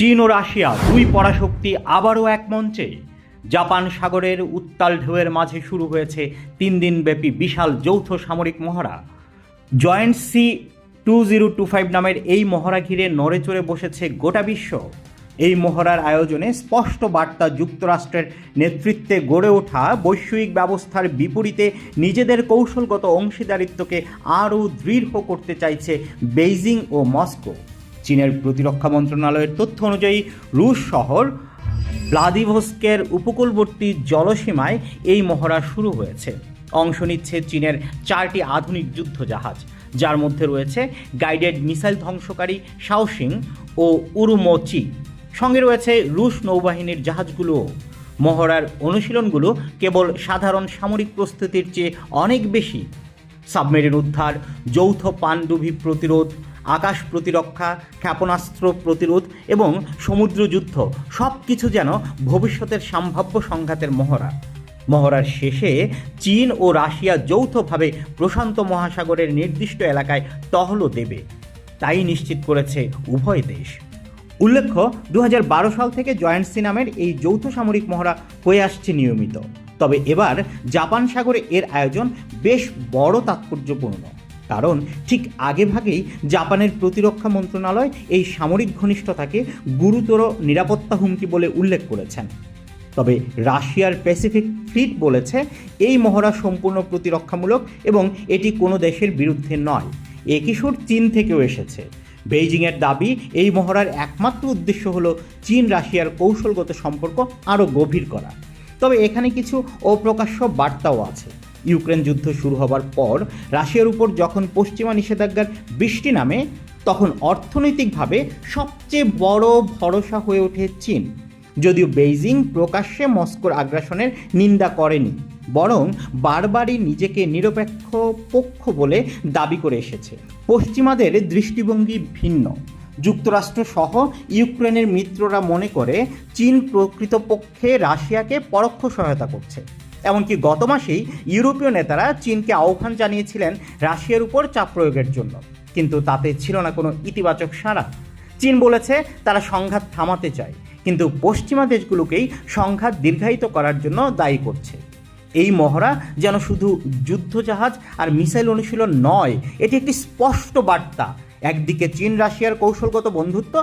চীন ও রাশিয়া দুই পরাশক্তি আবারও এক মঞ্চে। জাপান সাগরের উত্তাল ঢেউয়ের মাঝে শুরু হয়েছে 3 দিনব্যাপী বিশাল যৌথ সামরিক মহড়া। জয়েন্ট C-2025 নামের এই মহড়া ঘিরে নড়ে চড়ে বসেছে গোটা বিশ্ব। এই মহড়ার আয়োজনে স্পষ্ট বার্তা, যুক্তরাষ্ট্রের নেতৃত্বে গড়ে ওঠা বৈশ্বিক ব্যবস্থার বিপরীতে নিজেদের কৌশলগত অংশীদারিত্বকে আরও দৃঢ় করতে চাইছে বেইজিং ও মস্কো। চীনের প্রতিরক্ষা মন্ত্রণালয়ের তথ্য অনুযায়ী রুশ শহর ভ্লাদিভস্টোকের উপকূলবর্তী জলসীমায় এই মহড়া শুরু হয়েছে। অংশ নিচ্ছে চীনের 4টি আধুনিক যুদ্ধজাহাজ, যার মধ্যে রয়েছে গাইডেড মিসাইল ধ্বংসকারী শাওশিং ও উরুমচি। সঙ্গে রয়েছে রুশ নৌবাহিনীর জাহাজগুলোও। মহড়ার অনুশীলনগুলো কেবল সাধারণ সামরিক প্রস্তুতির চেয়ে অনেক বেশি। সাবমেরিন উদ্ধার, যৌথ পানডুবি প্রতিরোধ, আকাশ প্রতিরক্ষা, ক্ষেপণাস্ত্র প্রতিরোধ এবং সমুদ্র যুদ্ধ সব কিছু যেন ভবিষ্যতের সম্ভাব্য সংঘাতের মহড়া। মহড়ার শেষে চীন ও রাশিয়া যৌথভাবে প্রশান্ত মহাসাগরের নির্দিষ্ট এলাকায় টহলও দেবে, তাই নিশ্চিত করেছে উভয় দেশ। উল্লেখ্য, 2012 সাল থেকে জয়েন্ট সি নামের এই যৌথ সামরিক মহড়া হয়ে আসছে নিয়মিত। তবে এবার জাপান সাগরে এর আয়োজন বেশ বড় তাৎপর্যপূর্ণ, কারণ ঠিক আগেভাগেই জাপানের প্রতিরক্ষা মন্ত্রণালয় এই সামরিক ঘনিষ্ঠতাকে গুরুতর নিরাপত্তা হুমকি বলে উল্লেখ করেছেন। তবে রাশিয়ার প্যাসিফিক ফ্লিট বলেছে এই মহড়া সম্পূর্ণ প্রতিরক্ষামূলক এবং এটি কোনো দেশের বিরুদ্ধে নয়। একই সুর চীন থেকেও এসেছে। বেইজিংয়ের দাবি, এই মহড়ার একমাত্র উদ্দেশ্য হলো চীন রাশিয়ার কৌশলগত সম্পর্ক আরও গভীর করা। তবে এখানে কিছু অপ্রকাশ্য বার্তাও আছে। ইউক্রেন যুদ্ধ শুরু হবার পর রাশিয়ার উপর যখন পশ্চিমা নিষেধাজ্ঞার বৃষ্টি নামে, তখন অর্থনৈতিকভাবে সবচেয়ে বড় ভরসা হয়ে ওঠে চীন। যদিও বেইজিং প্রকাশ্যে মস্কোর আগ্রাসনের নিন্দা করেনি, বরং বারবারই নিজেকে নিরপেক্ষ পক্ষ বলে দাবি করে এসেছে। পশ্চিমাদের দৃষ্টিভঙ্গি ভিন্ন। যুক্তরাষ্ট্র সহ ইউক্রেনের মিত্ররা মনে করে চীন প্রকৃতপক্ষে রাশিয়াকে পরোক্ষ সহায়তা করছে। এমনকি গত মাসেই ইউরোপীয় নেতারা চীনকে আহ্বান জানিয়েছিলেন রাশিয়ার উপর চাপ প্রয়োগের জন্য, কিন্তু তাতে ছিল না কোনো ইতিবাচক সাড়া। চীন বলেছে তারা সংঘাত থামাতে চায়, কিন্তু পশ্চিমা দেশগুলোকেই সংঘাত দীর্ঘায়িত করার জন্য দায়ী করছে। এই মহড়া যেন শুধু যুদ্ধজাহাজ আর মিসাইল অনুশীলন নয়, এটি একটি স্পষ্ট বার্তা। একদিকে চীন রাশিয়ার কৌশলগত বন্ধুত্ব,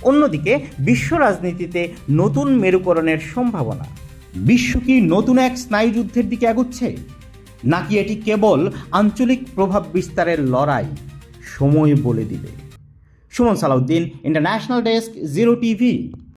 অন্যদিকে বিশ্ব রাজনীতিতে নতুন মেরুকরণের সম্ভাবনা। বিশ্ব কি নতুন এক স্নায়ুযুদ্ধের দিকে এগোচ্ছে, নাকি এটি কেবল আঞ্চলিক প্রভাব বিস্তারের লড়াই? সময় বলে দিবে। Suman Salauddin, international desk, zero TV.